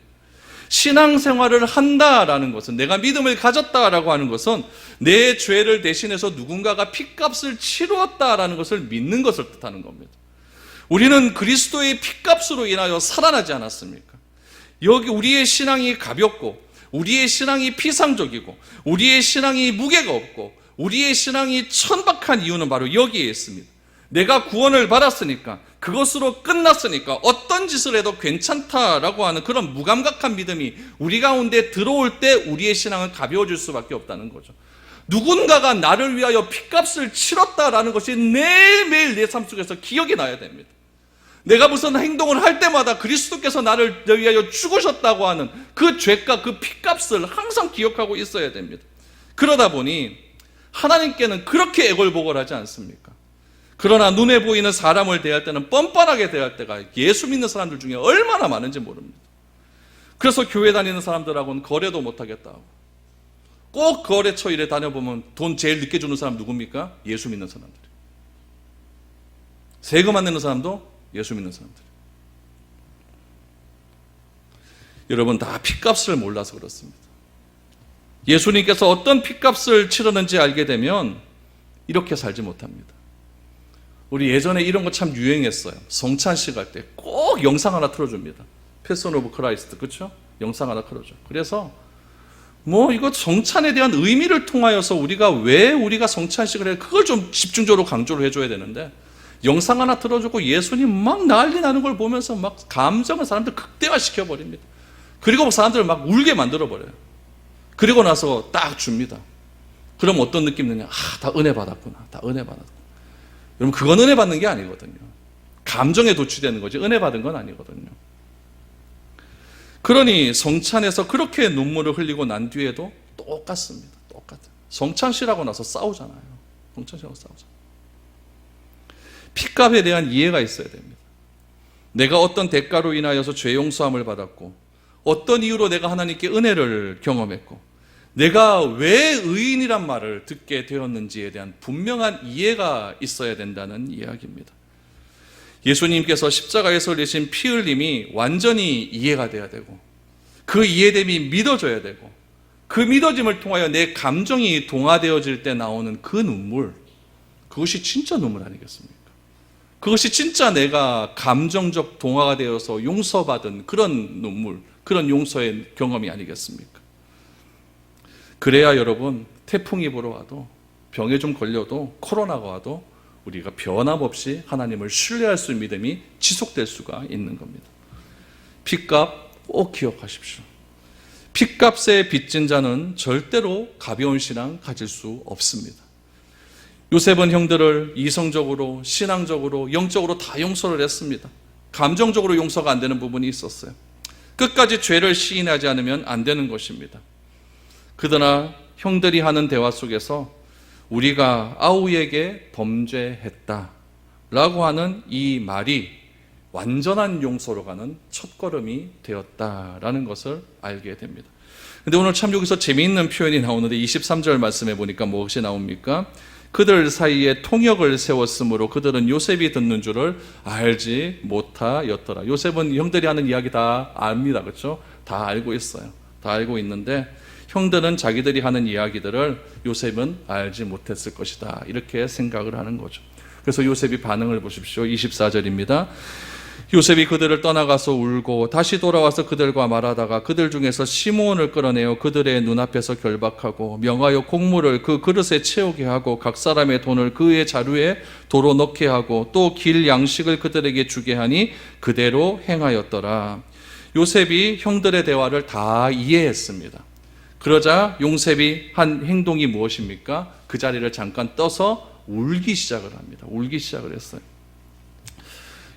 신앙생활을 한다라는 것은, 내가 믿음을 가졌다라고 하는 것은 내 죄를 대신해서 누군가가 핏값을 치루었다라는 것을 믿는 것을 뜻하는 겁니다. 우리는 그리스도의 핏값으로 인하여 살아나지 않았습니까? 여기 우리의 신앙이 가볍고, 우리의 신앙이 피상적이고, 우리의 신앙이 무게가 없고, 우리의 신앙이 천박한 이유는 바로 여기에 있습니다. 내가 구원을 받았으니까, 그것으로 끝났으니까 어떤 짓을 해도 괜찮다라고 하는 그런 무감각한 믿음이 우리 가운데 들어올 때 우리의 신앙은 가벼워질 수밖에 없다는 거죠. 누군가가 나를 위하여 핏값을 치렀다라는 것이 매일매일 내 삶 속에서 기억이 나야 됩니다. 내가 무슨 행동을 할 때마다 그리스도께서 나를 위하여 죽으셨다고 하는 그 죄가, 그 핏값을 항상 기억하고 있어야 됩니다. 그러다 보니 하나님께는 그렇게 애걸복걸하지 않습니까? 그러나 눈에 보이는 사람을 대할 때는 뻔뻔하게 대할 때가 예수 믿는 사람들 중에 얼마나 많은지 모릅니다. 그래서 교회 다니는 사람들하고는 거래도 못하겠다고. 꼭 거래처 일에 다녀보면 돈 제일 늦게 주는 사람 누굽니까? 예수 믿는 사람들. 세금 안 내는 사람도 예수 믿는 사람들. 여러분, 다 핏값을 몰라서 그렇습니다. 예수님께서 어떤 핏값을 치르는지 알게 되면 이렇게 살지 못합니다. 우리 예전에 이런 거 참 유행했어요. 성찬식 할 때 꼭 영상 하나 틀어줍니다. 패션 오브 크라이스트, 그렇죠? 영상 하나 틀어줘. 그래서 뭐 이거 성찬에 대한 의미를 통하여서 왜 우리가 성찬식을 해, 그걸 좀 집중적으로 강조를 해줘야 되는데, 영상 하나 틀어주고 예수님 막 난리 나는 걸 보면서 막 감정을 사람들 극대화시켜 버립니다. 그리고 사람들을 막 울게 만들어 버려요. 그리고 나서 딱 줍니다. 그럼 어떤 느낌 드냐? 다 은혜 받았구나. 다 은혜 받았구나. 여러분, 그건 은혜 받는 게 아니거든요. 감정에 도취되는 거지 은혜 받은 건 아니거든요. 그러니 성찬에서 그렇게 눈물을 흘리고 난 뒤에도 똑같습니다. 똑같아요. 성찬식하고 나서 싸우잖아요. 성찬식하고 싸우잖아요. 핏값에 대한 이해가 있어야 됩니다. 내가 어떤 대가로 인하여서 죄 용서함을 받았고, 어떤 이유로 내가 하나님께 은혜를 경험했고, 내가 왜 의인이란 말을 듣게 되었는지에 대한 분명한 이해가 있어야 된다는 이야기입니다. 예수님께서 십자가에서 흘리신 피 흘림이 완전히 이해가 돼야 되고, 그 이해됨이 믿어져야 되고, 그 믿어짐을 통하여 내 감정이 동화되어질 때 나오는 그 눈물, 그것이 진짜 눈물 아니겠습니까? 그것이 진짜 내가 감정적 동화가 되어서 용서받은 그런 눈물, 그런 용서의 경험이 아니겠습니까? 그래야 여러분, 태풍이 불어 와도, 병에 좀 걸려도, 코로나가 와도 우리가 변함없이 하나님을 신뢰할 수 있는 믿음이 지속될 수가 있는 겁니다. 핏값 꼭 기억하십시오. 핏값에 빚진 자는 절대로 가벼운 신앙 가질 수 없습니다. 요셉은 형들을 이성적으로, 신앙적으로, 영적으로 다 용서를 했습니다. 감정적으로 용서가 안 되는 부분이 있었어요. 끝까지 죄를 시인하지 않으면 안 되는 것입니다. 그러나 형들이 하는 대화 속에서 우리가 아우에게 범죄했다 라고 하는 이 말이 완전한 용서로 가는 첫걸음이 되었다라는 것을 알게 됩니다. 근데 오늘 참 여기서 재미있는 표현이 나오는데 23절 말씀해 보니까 무엇이 나옵니까? 그들 사이에 통역을 세웠으므로 그들은 요셉이 듣는 줄을 알지 못하였더라. 요셉은 형들이 하는 이야기 다 압니다. 그렇죠? 다 알고 있어요. 다 알고 있는데 형들은 자기들이 하는 이야기들을 요셉은 알지 못했을 것이다. 이렇게 생각을 하는 거죠. 그래서 요셉이 반응을 보십시오. 24절입니다. 요셉이 그들을 떠나가서 울고 다시 돌아와서 그들과 말하다가 그들 중에서 시므온을 끌어내어 그들의 눈앞에서 결박하고 명하여 곡물을 그 그릇에 채우게 하고 각 사람의 돈을 그의 자루에 도로 넣게 하고 또 길 양식을 그들에게 주게 하니 그대로 행하였더라. 요셉이 형들의 대화를 다 이해했습니다. 그러자 요셉이 한 행동이 무엇입니까? 그 자리를 잠깐 떠서 울기 시작을 합니다. 울기 시작을 했어요.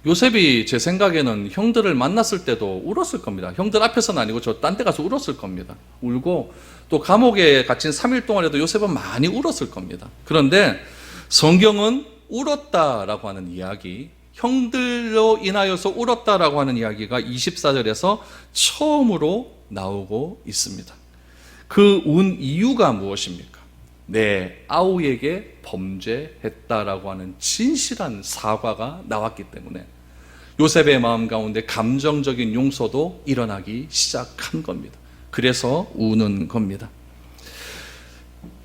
요셉이 제 생각에는 형들을 만났을 때도 울었을 겁니다. 형들 앞에서는 아니고 저 딴 데 가서 울었을 겁니다. 울고 또 감옥에 갇힌 3일 동안에도 요셉은 많이 울었을 겁니다. 그런데 성경은 울었다라고 하는 이야기, 형들로 인하여서 울었다라고 하는 이야기가 24절에서 처음으로 나오고 있습니다. 그 운 이유가 무엇입니까? 내 아우에게 범죄했다라고 하는 진실한 사과가 나왔기 때문에 요셉의 마음 가운데 감정적인 용서도 일어나기 시작한 겁니다. 그래서 우는 겁니다.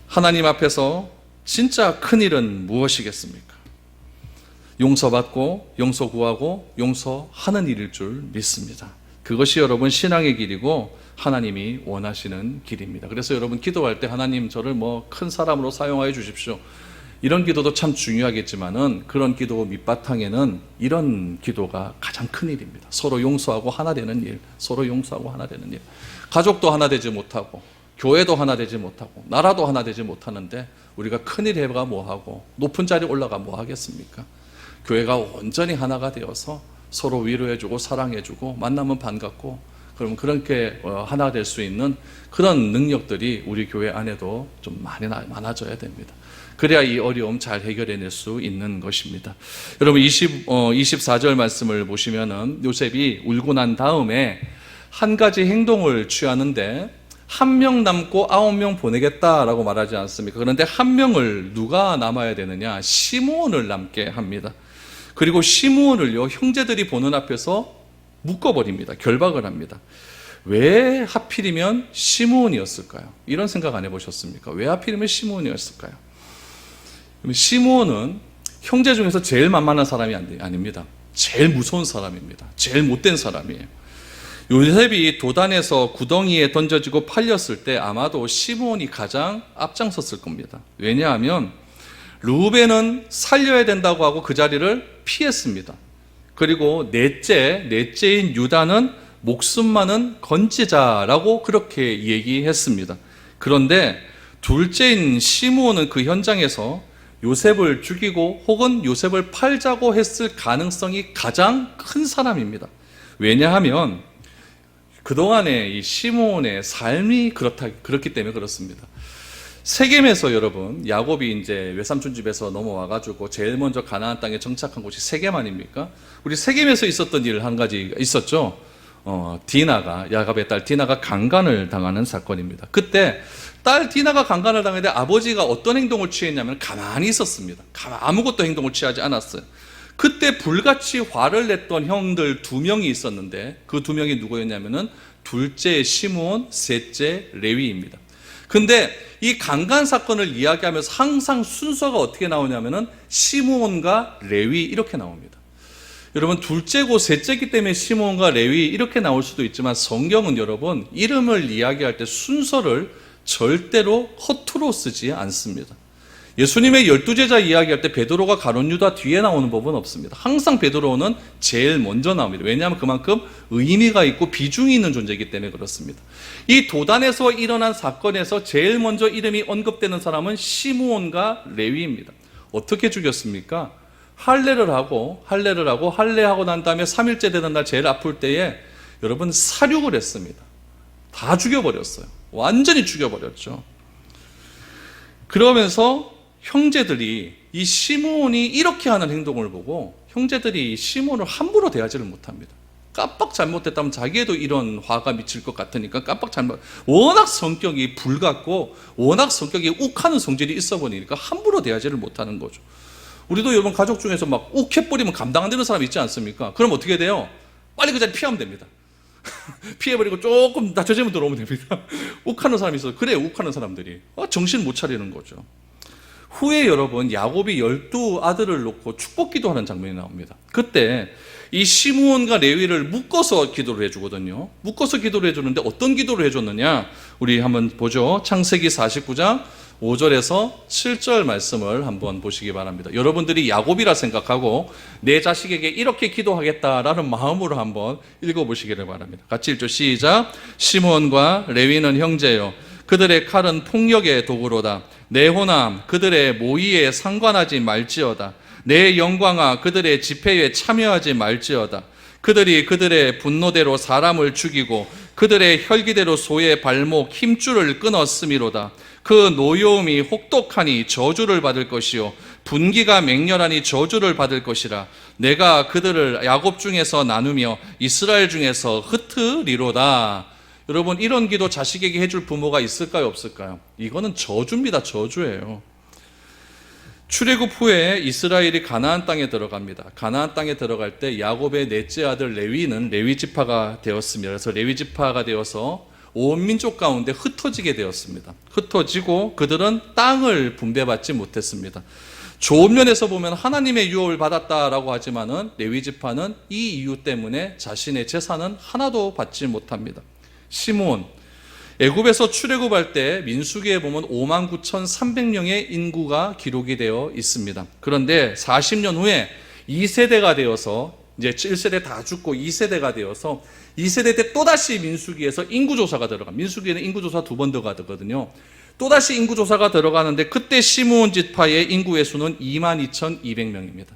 하나님 앞에서 진짜 큰 일은 무엇이겠습니까? 용서받고 용서 구하고 용서하는 일일 줄 믿습니다. 그것이 여러분 신앙의 길이고 하나님이 원하시는 길입니다. 그래서 여러분 기도할 때 하나님 저를 큰 사람으로 사용하여 주십시오. 이런 기도도 참 중요하겠지만은 그런 기도 밑바탕에는 이런 기도가 가장 큰 일입니다. 서로 용서하고 하나 되는 일, 서로 용서하고 하나 되는 일. 가족도 하나 되지 못하고 교회도 하나 되지 못하고 나라도 하나 되지 못하는데 우리가 큰일 해가 뭐하고 높은 자리에 올라가 뭐 하겠습니까? 교회가 온전히 하나가 되어서 서로 위로해주고 사랑해주고 만나면 반갑고 그러면 그렇게 하나 될 수 있는 그런 능력들이 우리 교회 안에도 좀 많아져야 됩니다. 그래야 이 어려움 잘 해결해낼 수 있는 것입니다. 여러분 24절 말씀을 보시면은 요셉이 울고 난 다음에 한 가지 행동을 취하는데 1명 남고 9명 보내겠다라고 말하지 않습니까? 그런데 1명을 누가 남아야 되느냐? 시므온을 남게 합니다. 그리고 시므온을요 형제들이 보는 앞에서 묶어버립니다. 결박을 합니다. 왜 하필이면 시므온이었을까요? 이런 생각 안 해보셨습니까? 왜 하필이면 시므온이었을까요? 시므온은 형제 중에서 제일 만만한 사람이 아닙니다. 제일 무서운 사람입니다. 제일 못된 사람이에요. 요셉이 도단에서 구덩이에 던져지고 팔렸을 때 아마도 시므온이 가장 앞장섰을 겁니다. 왜냐하면 르우벤은 살려야 된다고 하고 그 자리를 피했습니다. 그리고 넷째인 유다는 목숨만은 건지자라고 그렇게 얘기했습니다. 그런데 둘째인 시므온은 그 현장에서 요셉을 죽이고 혹은 요셉을 팔자고 했을 가능성이 가장 큰 사람입니다. 왜냐하면 그동안의 이 시므온의 삶이 그렇기 때문에 그렇습니다. 세겜에서 여러분, 야곱이 이제 외삼촌 집에서 넘어와가지고 제일 먼저 가나안 땅에 정착한 곳이 세겜 아닙니까? 우리 세겜에서 있었던 일 한 가지 있었죠. 야곱의 딸 디나가 강간을 당하는 사건입니다. 그때 딸 디나가 강간을 당했는데 아버지가 어떤 행동을 취했냐면 가만히 있었습니다. 아무것도 행동을 취하지 않았어요. 그때 불같이 화를 냈던 형들 2명이 있었는데 그 2명이 누구였냐면은 둘째 시므온, 셋째 레위입니다. 근데 이 강간 사건을 이야기하면서 항상 순서가 어떻게 나오냐면은 시므온과 레위 이렇게 나옵니다. 여러분, 둘째고 셋째이기 때문에 시므온과 레위 이렇게 나올 수도 있지만 성경은 여러분 이름을 이야기할 때 순서를 절대로 허투루 쓰지 않습니다. 예수님의 12제자 이야기할 때 베드로가 가룟 유다 뒤에 나오는 법은 없습니다. 항상 베드로는 제일 먼저 나옵니다. 왜냐하면 그만큼 의미가 있고 비중이 있는 존재이기 때문에 그렇습니다. 이 도단에서 일어난 사건에서 제일 먼저 이름이 언급되는 사람은 시므온과 레위입니다. 어떻게 죽였습니까? 할례를 하고 할례하고 난 다음에 3일째 되는 날 제일 아플 때에 여러분 사륙을 했습니다. 다 죽여버렸어요. 완전히 죽여버렸죠. 그러면서 형제들이 이 시므온이 이렇게 하는 행동을 보고 형제들이 시므온을 함부로 대하지를 못합니다. 깜빡 잘못했다면 자기에도 이런 화가 미칠 것 같으니까 워낙 성격이 불같고 워낙 성격이 욱하는 성질이 있어 보니까 함부로 대하지를 못하는 거죠. 우리도 여러분 가족 중에서 막 욱해버리면 감당 안 되는 사람 있지 않습니까? 그럼 어떻게 돼요? 빨리 그 자리 피하면 됩니다. 피해버리고 조금 낮춰지면 들어오면 됩니다. 욱하는 사람이 있어요. 그래, 욱하는 사람들이 정신 못 차리는 거죠. 후에 여러분 야곱이 12아들을 놓고 축복기도하는 장면이 나옵니다. 그때 이 시므온과 레위를 묶어서 기도를 해주거든요. 묶어서 기도를 해주는데 어떤 기도를 해줬느냐, 우리 한번 보죠. 창세기 49장 5절에서 7절 말씀을 한번 보시기 바랍니다. 여러분들이 야곱이라 생각하고 내 자식에게 이렇게 기도하겠다라는 마음으로 한번 읽어보시기를 바랍니다. 같이 읽죠. 시작. 시므온과 레위는 형제요, 그들의 칼은 폭력의 도구로다. 내 호남 그들의 모의에 상관하지 말지어다. 내 영광아 그들의 집회에 참여하지 말지어다. 그들이 그들의 분노대로 사람을 죽이고 그들의 혈기대로 소의 발목 힘줄을 끊었음이로다. 그 노여움이 혹독하니 저주를 받을 것이요 분기가 맹렬하니 저주를 받을 것이라. 내가 그들을 야곱 중에서 나누며 이스라엘 중에서 흩으리로다. 여러분, 이런 기도 자식에게 해줄 부모가 있을까요, 없을까요? 이거는 저주입니다. 저주예요. 출애굽 후에 이스라엘이 가나안 땅에 들어갑니다. 가나안 땅에 들어갈 때 야곱의 넷째 아들 레위는 레위 지파가 되었습니다. 그래서 레위 지파가 되어서 온 민족 가운데 흩어지게 되었습니다. 흩어지고 그들은 땅을 분배받지 못했습니다. 좋은 면에서 보면 하나님의 유업을 받았다라고 하지만은 레위 지파는 이 이유 때문에 자신의 재산은 하나도 받지 못합니다. 시므온, 애굽에서 출애굽할 때 민수기에 보면 59,300명의 인구가 기록이 되어 있습니다. 그런데 40년 후에 2세대가 되어서 이제 1세대 다 죽고 2세대가 되어서 2세대 때 또다시 민수기에서 인구조사가 들어갑니다. 민수기에는 인구조사 2번 들어가거든요. 또다시 인구조사가 들어가는데 그때 시므온 지파의 인구의 수는 22,200명입니다.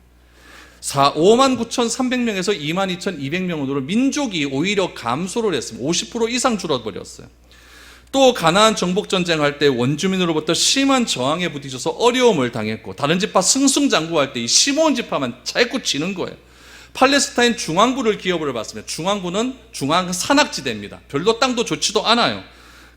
59,300명에서 22,200명으로 민족이 오히려 감소를 했습니다. 50% 이상 줄어버렸어요. 또 가나안 정복전쟁할 때 원주민으로부터 심한 저항에 부딪혀서 어려움을 당했고 다른 지파 승승장구할 때 이 시므온 지파만 자꾸 지는 거예요. 팔레스타인 중앙부를 기업을 받습니다. 중앙부는 중앙 산악지대입니다. 별로 땅도 좋지도 않아요.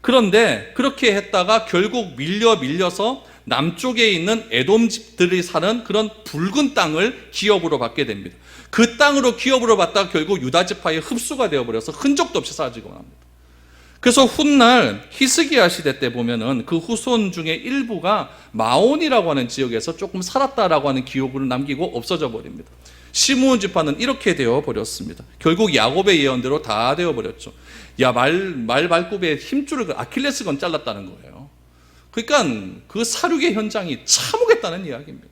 그런데 그렇게 했다가 결국 밀려서 남쪽에 있는 에돔집들이 사는 그런 붉은 땅을 기업으로 받게 됩니다. 그 땅으로 기업으로 받다가 결국 유다 지파에 흡수가 되어버려서 흔적도 없이 사라지고 납니다. 그래서 훗날 히스기야 시대 때 보면은 그 후손 중에 일부가 마온이라고 하는 지역에서 조금 살았다라고 하는 기록을 남기고 없어져 버립니다. 시므온 지파는 이렇게 되어 버렸습니다. 결국 야곱의 예언대로 다 되어 버렸죠. 말 발굽에 힘줄을 아킬레스건 잘랐다는 거예요. 그러니까 그 사륙의 현장이 참혹했다는 이야기입니다.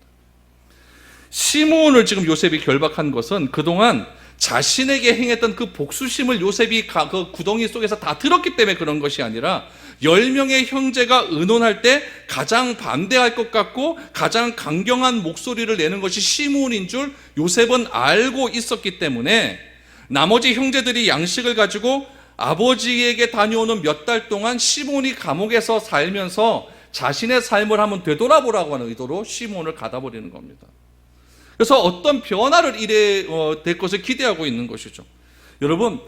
시므온을 지금 요셉이 결박한 것은 그동안 자신에게 행했던 그 복수심을 요셉이 그 구덩이 속에서 다 들었기 때문에 그런 것이 아니라 10명의 형제가 의논할 때 가장 반대할 것 같고 가장 강경한 목소리를 내는 것이 시므온인 줄 요셉은 알고 있었기 때문에 나머지 형제들이 양식을 가지고 아버지에게 다녀오는 몇 달 동안 시므온이 감옥에서 살면서 자신의 삶을 한번 되돌아보라고 하는 의도로 시므온을 가다버리는 겁니다. 그래서 어떤 변화를 될 것을 기대하고 있는 것이죠. 여러분,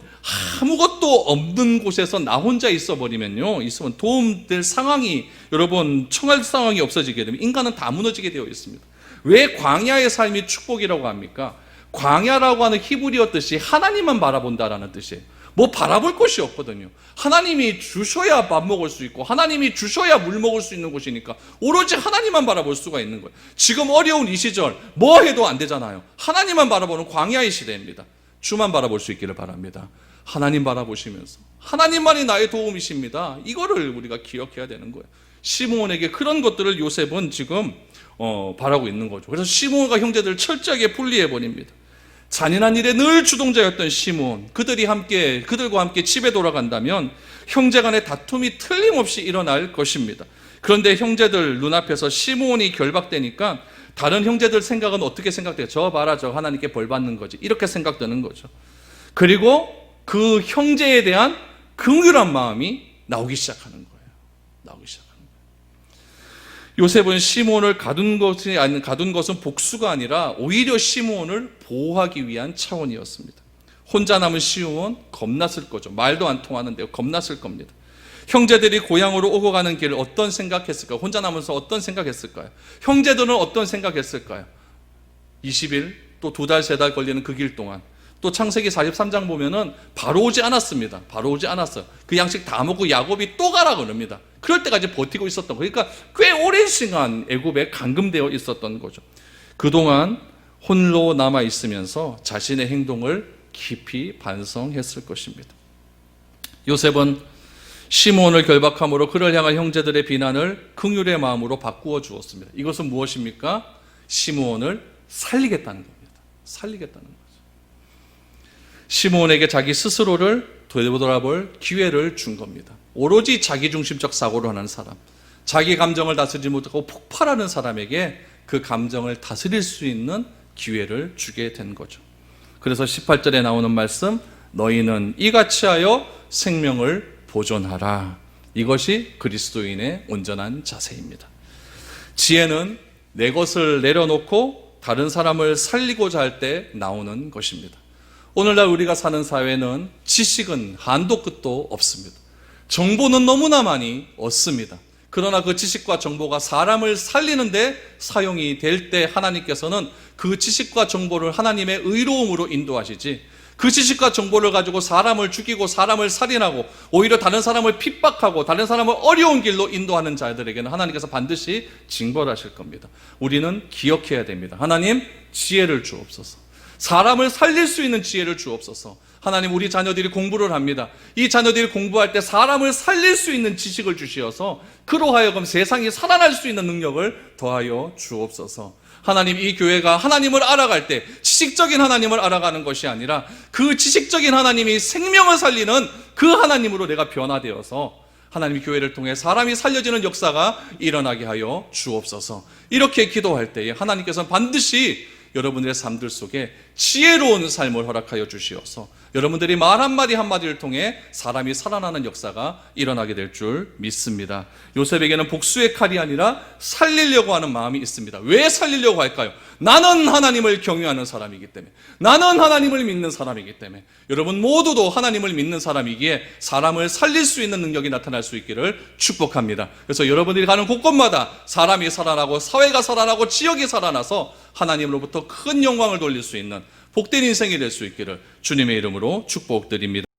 아무것도 없는 곳에서 나 혼자 있어버리면요, 있으면 도움될 상황이, 여러분, 청할 상황이 없어지게 되면 인간은 다 무너지게 되어 있습니다. 왜 광야의 삶이 축복이라고 합니까? 광야라고 하는 히브리어 뜻이 하나님만 바라본다라는 뜻이에요. 뭐 바라볼 것이 없거든요. 하나님이 주셔야 밥 먹을 수 있고 하나님이 주셔야 물 먹을 수 있는 곳이니까 오로지 하나님만 바라볼 수가 있는 거예요. 지금 어려운 이 시절 뭐 해도 안 되잖아요. 하나님만 바라보는 광야의 시대입니다. 주만 바라볼 수 있기를 바랍니다. 하나님 바라보시면서 하나님만이 나의 도움이십니다. 이거를 우리가 기억해야 되는 거예요. 시므온에게 그런 것들을 요셉은 지금 바라고 있는 거죠. 그래서 시므온과 형제들을 철저하게 분리해 버립니다. 잔인한 일에 늘 주동자였던 시므온, 그들과 함께 집에 돌아간다면 형제 간의 다툼이 틀림없이 일어날 것입니다. 그런데 형제들 눈앞에서 시므온이 결박되니까 다른 형제들 생각은 어떻게 생각돼요? 저 봐라, 저 하나님께 벌 받는 거지, 이렇게 생각되는 거죠. 그리고 그 형제에 대한 긍휼한 마음이 나오기 시작하는 거예요. 요셉은 시므온을 가둔 것은 복수가 아니라 오히려 시므온을 보호하기 위한 차원이었습니다. 혼자 남은 시므온 겁났을 거죠. 말도 안 통하는데요, 겁났을 겁니다. 형제들이 고향으로 오고 가는 길을 어떤 생각했을까요? 혼자 남아서 어떤 생각했을까요? 형제들은 어떤 생각했을까요? 20일 또 2달 3달 걸리는 그 길 동안, 또 창세기 43장 보면은 바로 오지 않았습니다. 바로 오지 않았어요. 그 양식 다 먹고 야곱이 또 가라 그럽니다. 그럴 때까지 버티고 있었던 거예요. 그러니까 꽤 오랜 시간 애굽에 감금되어 있었던 거죠. 그동안 홀로 남아 있으면서 자신의 행동을 깊이 반성했을 것입니다. 요셉은 시므온을 결박함으로 그를 향한 형제들의 비난을 긍휼의 마음으로 바꾸어 주었습니다. 이것은 무엇입니까? 시므온을 살리겠다는 겁니다. 살리겠다는 거죠. 시므온에게 자기 스스로를 되돌아볼 기회를 준 겁니다. 오로지 자기중심적 사고를 하는 사람, 자기 감정을 다스리지 못하고 폭발하는 사람에게 그 감정을 다스릴 수 있는 기회를 주게 된 거죠. 그래서 18절에 나오는 말씀, 너희는 이같이 하여 생명을 보존하라. 이것이 그리스도인의 온전한 자세입니다. 지혜는 내 것을 내려놓고 다른 사람을 살리고자 할 때 나오는 것입니다. 오늘날 우리가 사는 사회는 지식은 한도 끝도 없습니다. 정보는 너무나 많이 얻습니다. 그러나 그 지식과 정보가 사람을 살리는데 사용이 될 때 하나님께서는 그 지식과 정보를 하나님의 의로움으로 인도하시지, 그 지식과 정보를 가지고 사람을 죽이고 사람을 살인하고 오히려 다른 사람을 핍박하고 다른 사람을 어려운 길로 인도하는 자들에게는 하나님께서 반드시 징벌하실 겁니다. 우리는 기억해야 됩니다. 하나님, 지혜를 주옵소서. 사람을 살릴 수 있는 지혜를 주옵소서. 하나님, 우리 자녀들이 공부를 합니다. 이 자녀들이 공부할 때 사람을 살릴 수 있는 지식을 주시어서 그로 하여금 세상이 살아날 수 있는 능력을 더하여 주옵소서. 하나님, 이 교회가 하나님을 알아갈 때 지식적인 하나님을 알아가는 것이 아니라 그 지식적인 하나님이 생명을 살리는 그 하나님으로 내가 변화되어서 하나님의 교회를 통해 사람이 살려지는 역사가 일어나게 하여 주옵소서. 이렇게 기도할 때에 하나님께서는 반드시 여러분들의 삶들 속에 지혜로운 삶을 허락하여 주시어서 여러분들이 말 한마디 한마디를 통해 사람이 살아나는 역사가 일어나게 될 줄 믿습니다. 요셉에게는 복수의 칼이 아니라 살리려고 하는 마음이 있습니다. 왜 살리려고 할까요? 나는 하나님을 경외하는 사람이기 때문에, 나는 하나님을 믿는 사람이기 때문에. 여러분 모두도 하나님을 믿는 사람이기에 사람을 살릴 수 있는 능력이 나타날 수 있기를 축복합니다. 그래서 여러분들이 가는 곳곳마다 사람이 살아나고 사회가 살아나고 지역이 살아나서 하나님으로부터 큰 영광을 돌릴 수 있는 복된 인생이 될 수 있기를 주님의 이름으로 축복드립니다.